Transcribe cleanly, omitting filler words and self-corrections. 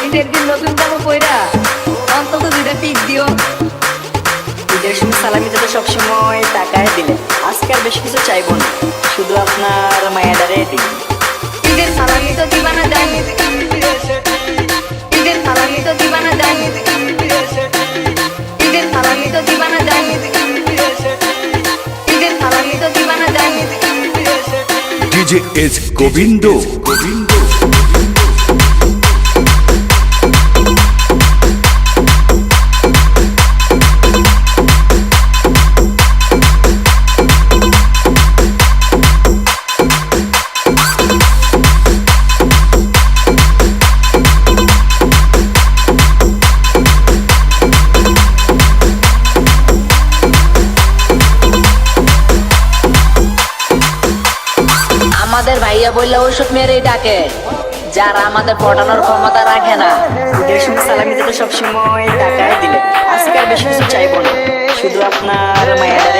ঈদের দিন নতুন জামা পইরা অন্তত দুইটা পিক দিও। ঈদের সময় সালামি তো সবসময় টাকায় দিলে, আজকে আর বেশি কিছু চাইবো না, শুধু আপনার মায়াডারে দিন। ঈদের সালামি তো দিবা না জানি, ঈদের সালামি তো দিবা না জানি, ঈদের সালামি তো দিবা না জানি, ঈদের সালামি তো দিবা না জানি। ডিজে এস গোবিন্দ গোবিন্দ আমাদের ভাইয়া বললে ওষুধ মেরেই ডাকে, যারা আমাদের পটানোর ক্ষমতা রাখে না। ঈদের সময় সালামি তো সবসময় টাকায় দিলে, আজকে আর বেশি কিছু চাইবো না, শুধু আপনার মায়াডারে